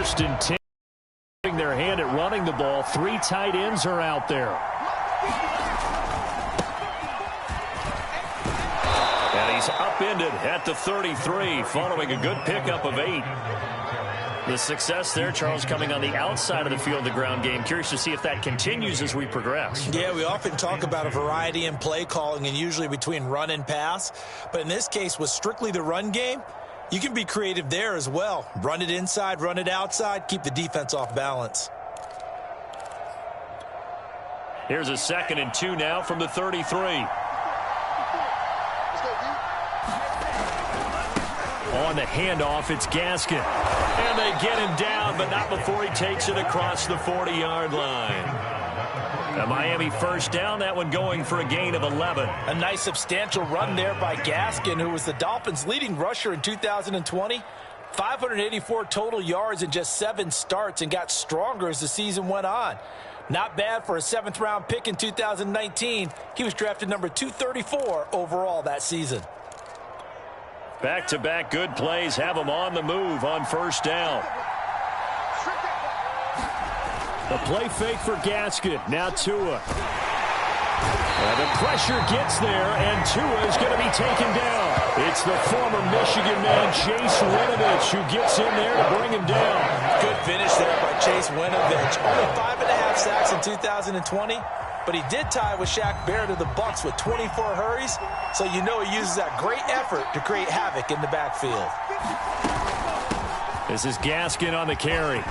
First and 10. Their hand at running the ball. 3 tight ends are out there. And he's upended at the 33 following a good pickup of 8. The success there, Charles, coming on the outside of the field, the ground game. Curious to see if that continues as we progress. Yeah, we often talk about a variety in play calling and usually between run and pass. But in this case, with strictly the run game, you can be creative there as well. Run it inside, run it outside, keep the defense off balance. Here's a 2nd and 2 now from the 33. On the handoff, it's Gaskin. And they get him down, but not before he takes it across the 40-yard line. A Miami first down, that one going for a gain of 11. A nice substantial run there by Gaskin, who was the Dolphins' leading rusher in 2020. 584 total yards in just 7 starts and got stronger as the season went on. Not bad for a 7th-round pick in 2019. He was drafted number 234 overall that season. Back-to-back good plays have him on the move on first down. The play fake for Gaskin. Now Tua. And the pressure gets there, and Tua is going to be taken down. It's the former Michigan man, Chase Winovich, who gets in there to bring him down. Good finish there by Chase Winovich. Only 5.5 sacks in 2020, but he did tie with Shaq Barrett of the Bucs with 24 hurries, so you know he uses that great effort to create havoc in the backfield. This is Gaskin on the carry.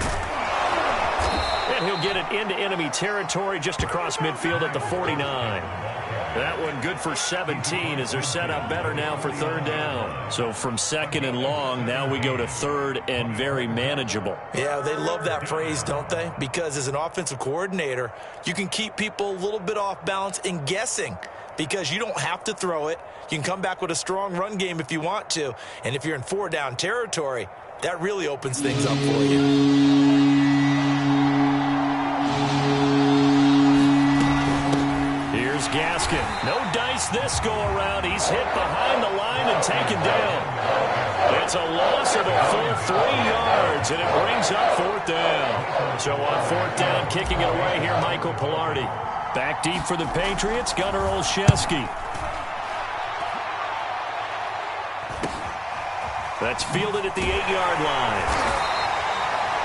And he'll get it into enemy territory just across midfield at the 49. That one good for 17 as they're set up better now for 3rd down. So from 2nd and long, now we go to 3rd and very manageable. Yeah, they love that phrase, don't they? Because as an offensive coordinator, you can keep people a little bit off balance and guessing because you don't have to throw it. You can come back with a strong run game if you want to. And if you're in 4-down territory, that really opens things up for you. Here's Gaskin. No dice this go-around. He's hit behind the line and taken down. It's a loss of a full 3 yards, and it brings up 4th down. So on 4th down, kicking it away here, Michael Pilardi. Back deep for the Patriots, Gunnar Olszewski. That's fielded at the 8-yard line.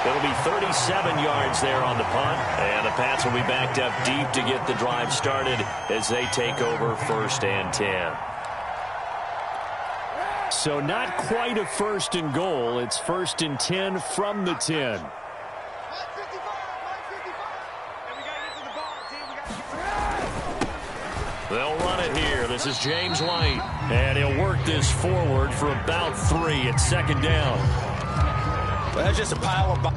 It'll be 37 yards there on the punt, and the Pats will be backed up deep to get the drive started as they take over 1st and 10. So not quite a 1st and goal. It's 1st and 10 from the 10. They'll run it here. This is James White, and he'll work this forward for about 3 at 2nd down. Well, that's just a pile of...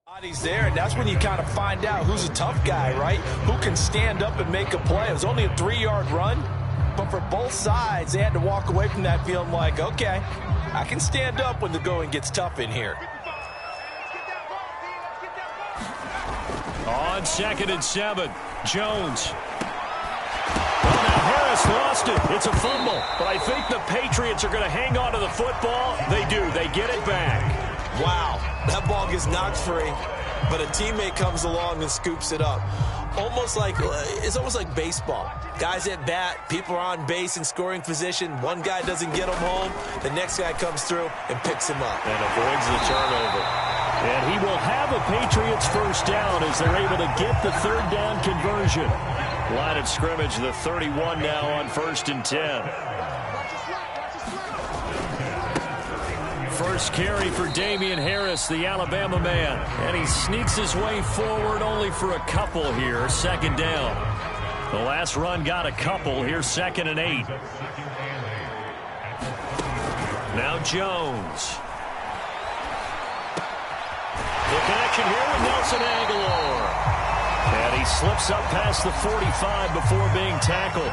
Bodies there, and that's when you kind of find out who's a tough guy, right? Who can stand up and make a play. It was only a 3-yard run, But for both sides, they had to walk away from that feeling like, okay, I can stand up when the going gets tough in here. On 2nd and 7, Jones. Well, now Harris lost it. It's a fumble. But I think the Patriots are going to hang on to the football. They do. They get it back. Wow, that ball gets knocked free, but a teammate comes along and scoops it up. It's almost like baseball. Guys at bat, people are on base in scoring position. One guy doesn't get him home. The next guy comes through and picks him up. And avoids the turnover. And he will have a Patriots first down as they're able to get the third down conversion. Line of scrimmage, the 31 now on 1st and 10. First carry for Damian Harris, the Alabama man. And he sneaks his way forward only for a couple here. 2nd down. The last run got a couple. Here's 2nd and 8. Now Jones. The connection here with Nelson Aguilar. And he slips up past the 45 before being tackled.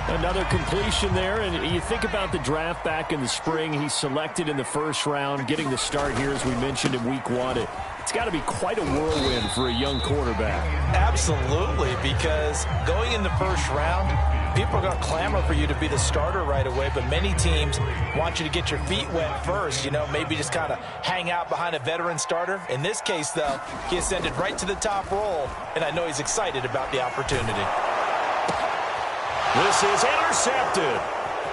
Another completion there, and you think about the draft back in the spring. He's selected in the 1st round, getting the start here, as we mentioned, in week 1. It's got to be quite a whirlwind for a young quarterback. Absolutely, because going in the 1st round, people are going to clamor for you to be the starter right away, but many teams want you to get your feet wet first, maybe just kind of hang out behind a veteran starter. In this case, though, he ascended right to the top role, and I know he's excited about the opportunity. This is intercepted.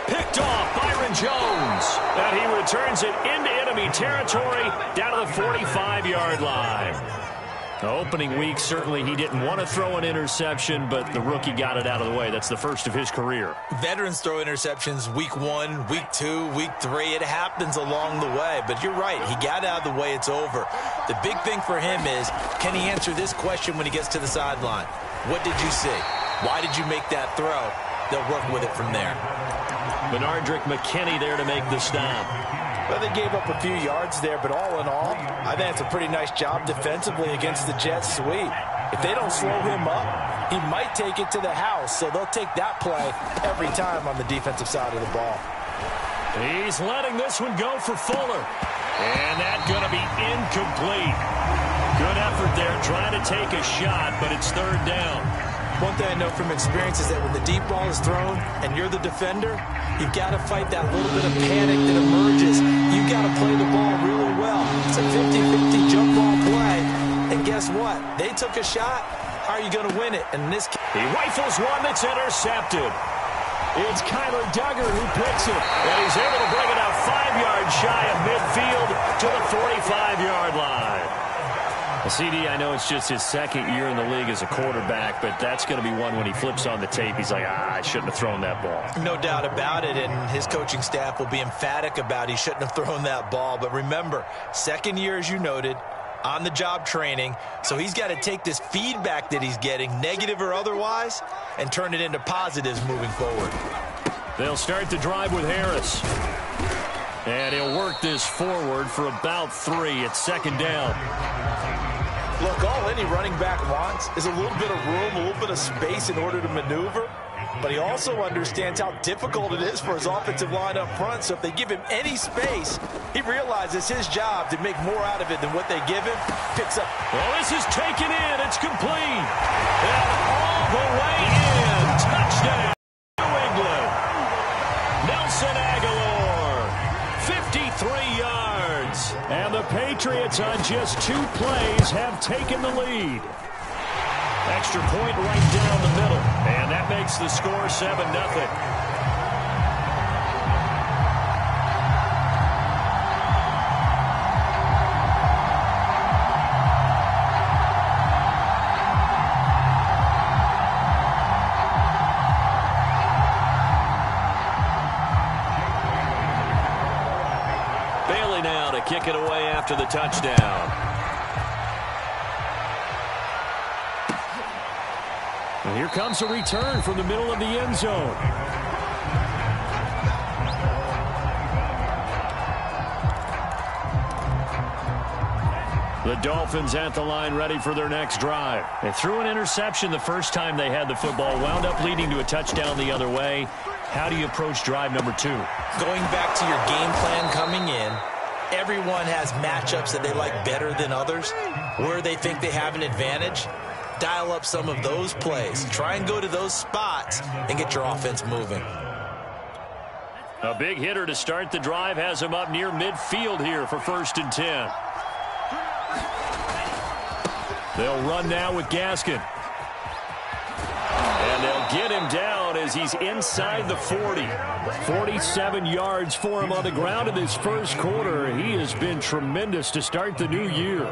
Picked off Byron Jones. And he returns it into enemy territory down to the 45-yard line. The opening week, certainly he didn't want to throw an interception, but the rookie got it out of the way. That's the first of his career. Veterans throw interceptions week 1, week 2, week 3. It happens along the way. But you're right. He got out of the way. It's over. The big thing for him is, can he answer this question when he gets to the sideline? What did you see? Why did you make that throw? They'll work with it from there. Benardrick McKinney there to make the stop. Well, they gave up a few yards there, but all in all, I think it's a pretty nice job defensively against the Jets sweep. If they don't slow him up, he might take it to the house, so they'll take that play every time on the defensive side of the ball. He's letting this one go for Fuller. And that's going to be incomplete. Good effort there, trying to take a shot, but it's 3rd down. One thing I know from experience is that when the deep ball is thrown and you're the defender, you've got to fight that little bit of panic that emerges. You've got to play the ball really well. It's a 50-50 jump ball play. And guess what? They took a shot. How are you going to win it? And in this case, he rifles one that's intercepted. It's Kyler Duggar who picks it. And he's able to bring it out 5 yards shy of midfield to the 45-yard line. CD, I know it's just his 2nd year in the league as a quarterback, but that's going to be one when he flips on the tape. He's like, I shouldn't have thrown that ball. No doubt about it, and his coaching staff will be emphatic about he shouldn't have thrown that ball. But remember, 2nd year, as you noted, on-the-job training, so he's got to take this feedback that he's getting, negative or otherwise, and turn it into positives moving forward. They'll start the drive with Harris. And he'll work this forward for about 3 at 2nd down. Look, all any running back wants is a little bit of room, a little bit of space in order to maneuver. But he also understands how difficult it is for his offensive line up front. So if they give him any space, he realizes his job to make more out of it than what they give him. Picks up. Well, this is taken in. It's complete. And all the way in. Touchdown, New England. Nelson Aguilar, 53 yards. And the Patriots on just 2 plays have taken the lead. Extra point right down the middle. And that makes the score 7-0. Kick it away after the touchdown. And here comes a return from the middle of the end zone. The Dolphins at the line ready for their next drive. They threw an interception the first time they had the football, wound up leading to a touchdown the other way. How do you approach drive number 2? Going back to your game plan coming in, everyone has matchups that they like better than others. Where they think they have an advantage, dial up some of those plays. Try and go to those spots and get your offense moving. A big hitter to start the drive has him up near midfield here for 1st and 10. They'll run now with Gaskin. And they'll get him down as he's inside the 40. 47 yards for him on the ground in this first quarter. He has been tremendous to start the new year.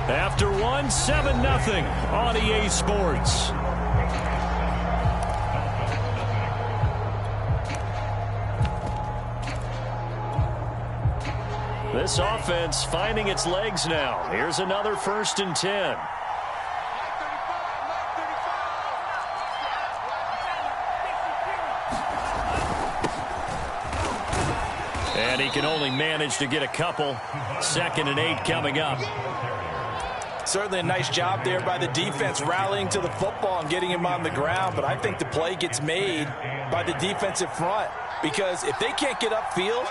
After one, 7-0 on EA Sports. This offense finding its legs now. Here's another 1st and 10. And he can only manage to get a couple. 2nd and 8 coming up. Certainly a nice job there by the defense rallying to the football and getting him on the ground. But I think the play gets made by the defensive front, because if they can't get upfield,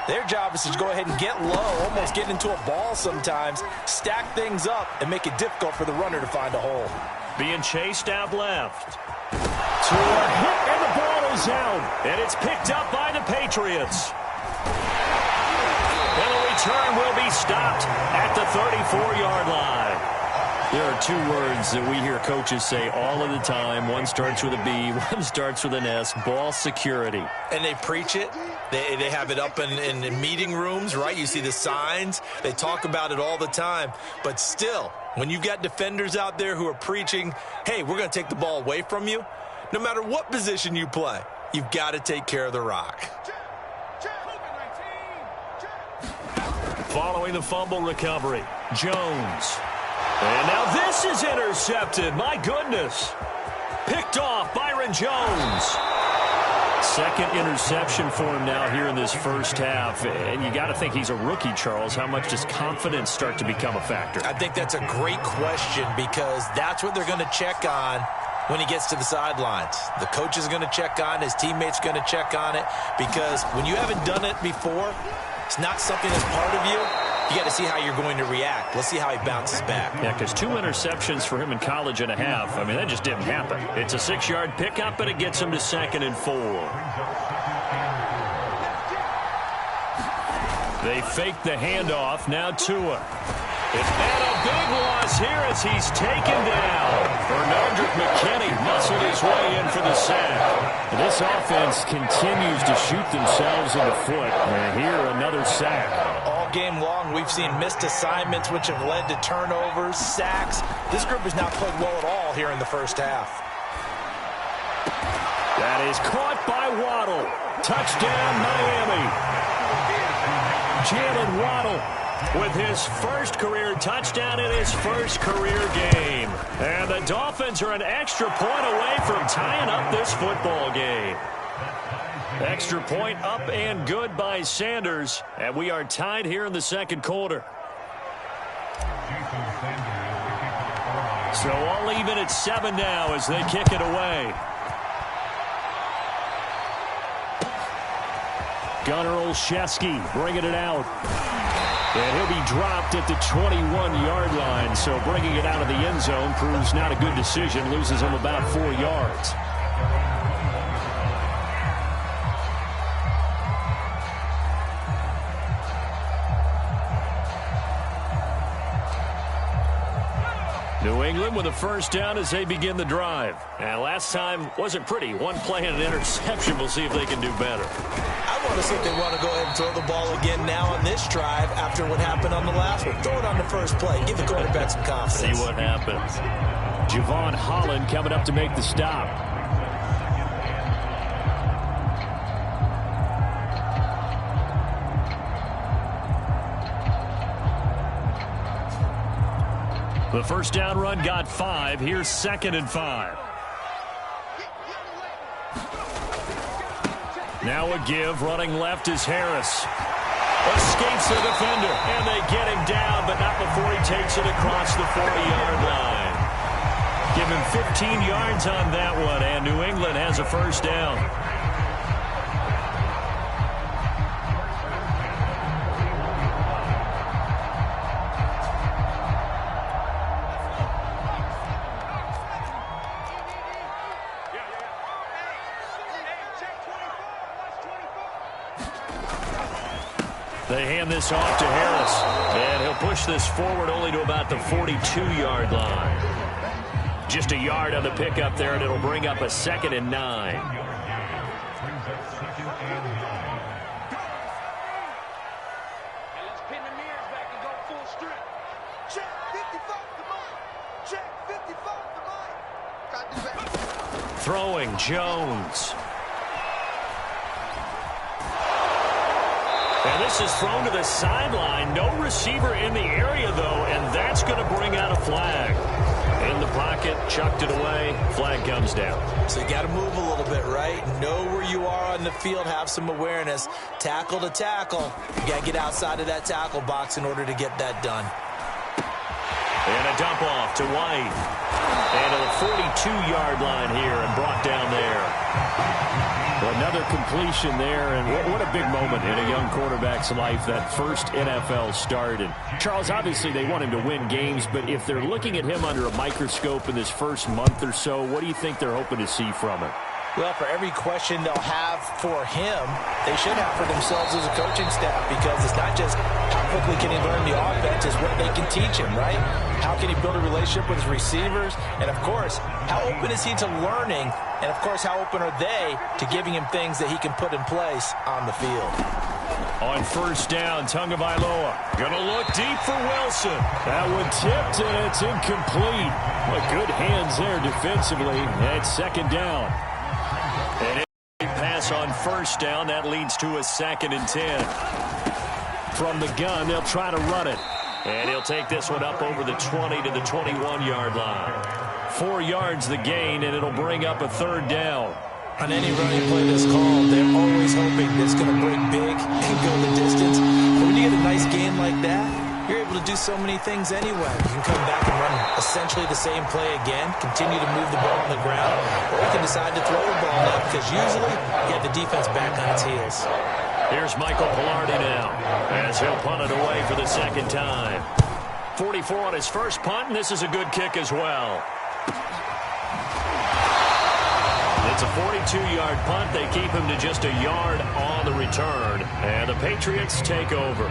their job is to go ahead and get low, almost get into a ball sometimes, stack things up, and make it difficult for the runner to find a hole. Being chased out left. To a hit, and the ball is out. And it's picked up by the Patriots. And the return will be stopped at the 34-yard line. There are 2 words that we hear coaches say all of the time. One starts with a B, one starts with an S, ball security. And they preach it. They have it up in meeting rooms, right? You see the signs. They talk about it all the time. But still, when you've got defenders out there who are preaching, hey, we're going to take the ball away from you, no matter what position you play, you've got to take care of the rock. Following the fumble recovery, Jones. And now this is intercepted. My goodness. Picked off Byron Jones. 2nd interception for him now here in this first half. And you got to think he's a rookie, Charles. How much does confidence start to become a factor? I think that's a great question, because that's what they're going to check on when he gets to the sidelines. The coach is going to check on, his teammates going to check on it, because when you haven't done it before, it's not something that's part of you. You got to see how you're going to react. Let's see how he bounces back. Yeah, because 2 interceptions for him in college and a half. I mean, that just didn't happen. It's a 6-yard pickup, and it gets him to 2nd and 4. They fake the handoff. Now Tua. It's not a big loss here as he's taken down. Bernardrick McKinney muscled his way in for the sack. This offense continues to shoot themselves in the foot. And here, another sack. All game long, we've seen missed assignments, which have led to turnovers, sacks. This group has not played well at all here in the first half. That is caught by Waddle. Touchdown, Miami. Jalen Waddle with his first career touchdown in his first career game. And the Dolphins are an extra point away from tying up this football game. Extra point up and good by Sanders. And we are tied here in the second quarter. So all even at 7 now as they kick it away. Gunnar Olszewski bringing it out. And he'll be dropped at the 21-yard line. So bringing it out of the end zone proves not a good decision. Loses him about 4 yards. New England with a first down as they begin the drive. And last time wasn't pretty. One play and an interception. We'll see if they can do better. I want to see if they want to go ahead and throw the ball again now on this drive after what happened on the last one. Throw it on the first play. Give the quarterback some confidence. See what happens. Javon Holland coming up to make the stop. The first down run got 5. Here's 2nd and 5. Now a give. Running left is Harris. Escapes the defender, and they get him down, but not before he takes it across the 40-yard line. Give him 15 yards on that one, and New England has a first down. They hand this off to Harris, and he'll push this forward only to about the 42-yard line. Just a yard on the pickup there, and it'll bring up a 2nd and 9. Let's pin the mirrors back and go full strip. Check 55 the mic. Check 55 the mic. Got this back. Throwing Jones. And this is thrown to the sideline. No receiver in the area, though, and that's going to bring out a flag. In the pocket, chucked it away. Flag comes down. So you got to move a little bit, right? Know where you are on the field. Have some awareness. Tackle to tackle. You got to get outside of that tackle box in order to get that done. And a dump off to White. And to the 42-yard line here and brought down there. Well, another completion there, and what a big moment in a young quarterback's life, that first NFL start. And Charles, obviously they want him to win games, but if they're looking at him under a microscope in this first month or so, what do you think they're hoping to see from him? Well, for every question they'll have for him, they should have for themselves as a coaching staff, because it's not just how quickly can he learn the offense, it's what they can teach him, right? How can he build a relationship with his receivers? And, of course, how open is he to learning? And, of course, how open are they to giving him things that he can put in place on the field? On first down, Tagovailoa going to look deep for Wilson. That one tipped, and it's incomplete. Well, good hands there defensively. That's 2nd down. And a pass on first down. That leads to a 2nd and 10. From the gun, they'll try to run it. And he'll take this one up over the 20 to the 21-yard line. 4 yards the gain, and it'll bring up a 3rd down. On any running play that's called, they're always hoping that it's going to break big and go the distance. But when you get a nice game like that, you're able to do so many things anyway. You can come back and run essentially the same play again, continue to move the ball on the ground, or you can decide to throw the ball now, because usually you have the defense back on its heels. Here's Michael Pilardi now, as he'll punt it away for the 2nd time. 44 on his first punt, and this is a good kick as well. It's a 42-yard punt. They keep him to just a yard on the return, and the Patriots take over.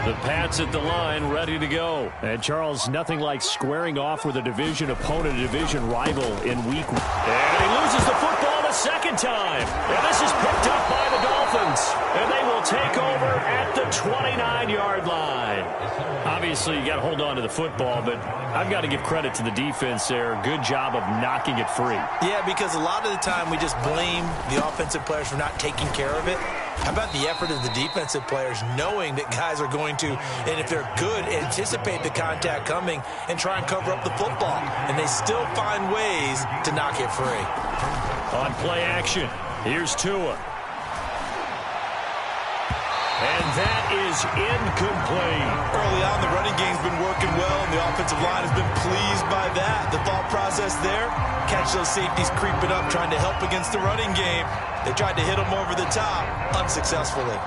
The Pats at the line, ready to go. And, Charles, nothing like squaring off with a division opponent, a division rival in week 1. And he loses the football the 2nd time. And this is picked up by the Dolphins. And they will take over at the 29-yard line. Obviously, you got to hold on to the football, but I've got to give credit to the defense there. Good job of knocking it free. Yeah, because a lot of the time we just blame the offensive players for not taking care of it. How about the effort of the defensive players, knowing that guys are going to, and if they're good, anticipate the contact coming and try and cover up the football. And they still find ways to knock it free. On play action, here's Tua. And that is incomplete. Early on, the running game's been working well, and the offensive line has been pleased by that. The thought process there, catch those safeties creeping up, trying to help against the running game. They tried to hit them over the top, unsuccessfully.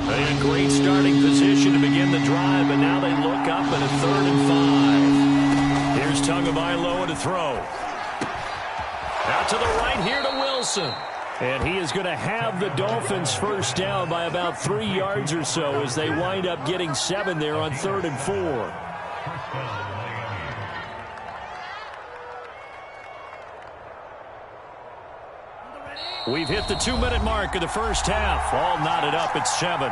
In a great starting position to begin the drive, but now they look up at a 3rd and 5. Here's Tagovailoa to throw. Out to the right here to Wilson. And he is going to have the Dolphins first down by about 3 yards or so as they wind up getting 7 there on 3rd and 4. We've hit the 2-minute mark of the first half. All knotted up at 7.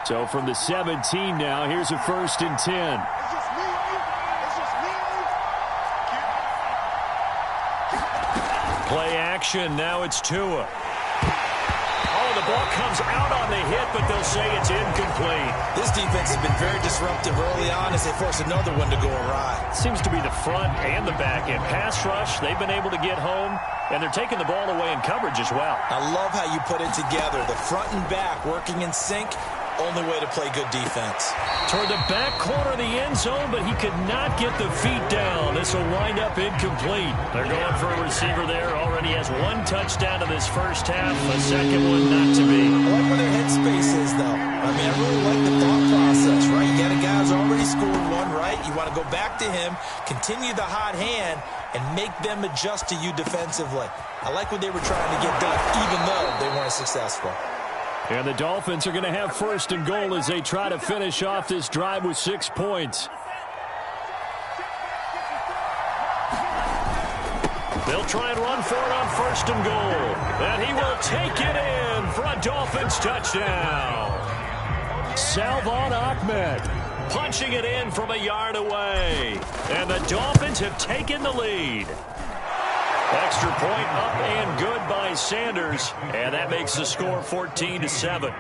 So from the 17 now, here's a 1st and 10. Play action. Now it's Tua. Oh, the ball comes out on the hit, but they'll say it's incomplete. This defense has been very disruptive early on as they force another one to go awry. Seems to be the front and the back end. Pass rush, they've been able to get home, and they're taking the ball away in coverage as well. I love how you put it together. The front and back working in sync. Only way to play good defense. Toward the back corner of the end zone, but he could not get the feet down. This will wind up incomplete. They're going for a receiver there. Already has 1 touchdown in this first half. A second one not to be. I like where their headspace is, though. I mean, I really like the thought process, right? You got a guy who's already scored one, right? You want to go back to him, continue the hot hand, and make them adjust to you defensively. I like what they were trying to get done, even though they weren't successful. And the Dolphins are going to have 1st and goal as they try to finish off this drive with 6 points. They'll try and run for it on 1st and goal. And he will take it in for a Dolphins touchdown. Salvon Ahmed punching it in from a yard away. And the Dolphins have taken the lead. Extra point up and good by Sanders. And that makes the score 14-7.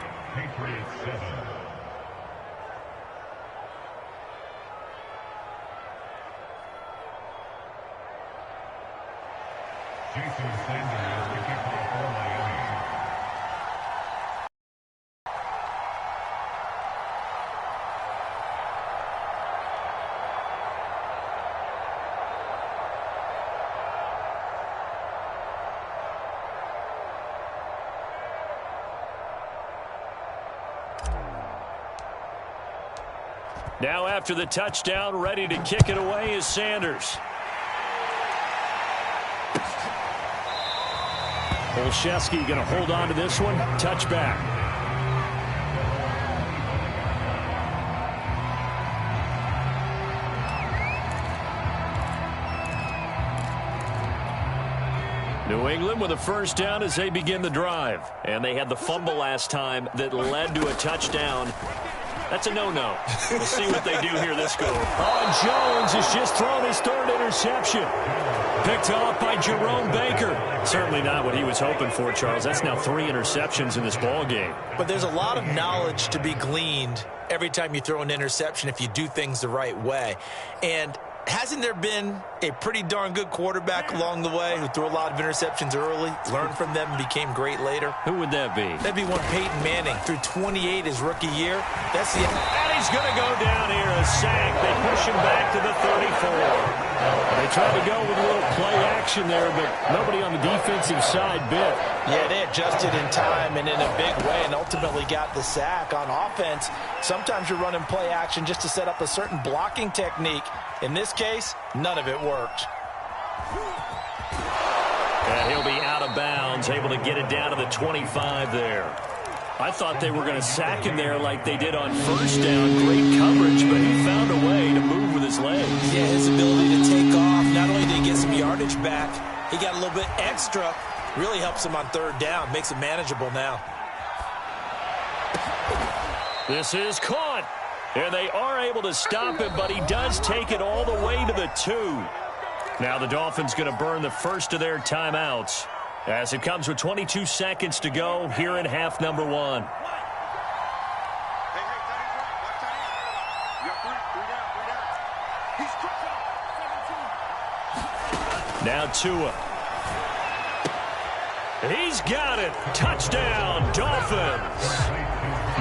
Now after the touchdown, ready to kick it away is Sanders. Olszewski going to hold on to this one. Touchback. New England with a 1st down as they begin the drive. And they had the fumble last time that led to a touchdown. That's a no-no. We'll see what they do here this go. Oh, Jones has just thrown his 3rd interception. Picked off by Jerome Baker. Certainly not what he was hoping for, Charles. That's now 3 interceptions in this ball game. But there's a lot of knowledge to be gleaned every time you throw an interception if you do things the right way. And hasn't there been a pretty darn good quarterback along the way who threw a lot of interceptions early, learned from them, and became great later? Who would that be? That'd be one Peyton Manning. Threw 28 his rookie year. That's the end. And he's going to go down here, a sack. They push him back to the 34. They tried to go with a little play action there, but nobody on the defensive side bit. Yeah, they adjusted in time and in a big way and ultimately got the sack. On offense, sometimes you're running play action just to set up a certain blocking technique. In this case, none of it worked. And he'll be out of bounds, able to get it down to the 25 there. I thought they were going to sack him there like they did on 1st down. Great coverage, but he found a way to move with his legs. Yeah, his ability to take off. Not only did he get some yardage back, he got a little bit extra. Really helps him on 3rd down. Makes it manageable now. This is caught. And they are able to stop him, but he does take it all the way to the 2. Now the Dolphins going to burn the first of their timeouts as it comes with 22 seconds to go here in half number 1. Now Tua. He's got it. Touchdown, Dolphins.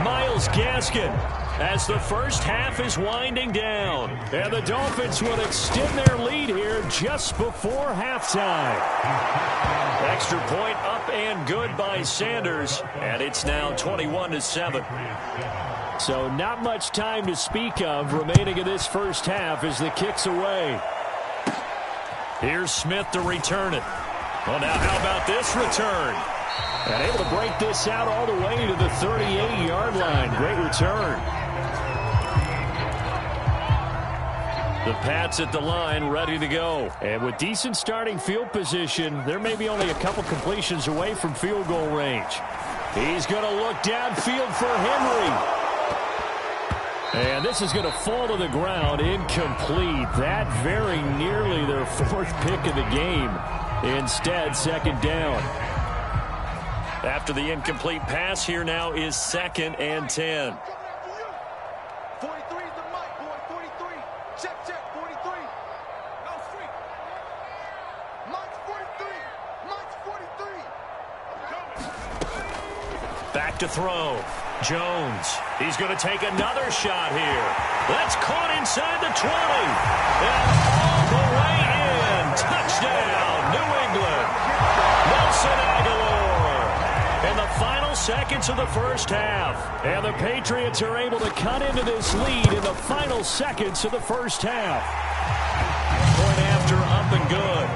Myles Gaskin as the first half is winding down. And the Dolphins will extend their lead here just before halftime. Extra point up and good by Sanders. And it's now 21-7. So not much time to speak of remaining in this first half as the kick's away. Here's Smith to return it. Well, now how about this return? And able to break this out all the way to the 38-yard line. Great return. The Pats at the line, ready to go. And with decent starting field position, there may be only a couple completions away from field goal range. He's going to look downfield for Henry. And this is going to fall to the ground, incomplete. That very nearly their fourth pick of the game. Instead, second down. After the incomplete pass, here now is 2nd and 10. 43 is the mic, boy. 43. Check, check. 43. No street. Mike's 43. Mike's 43. Back to throw. Jones. He's going to take another shot here. That's caught inside the 20. And all the way in. Touchdown, New England. Nelson Aguilar. In the final seconds of the first half. And the Patriots are able to cut into this lead in the final seconds of the first half. Point after, up and good.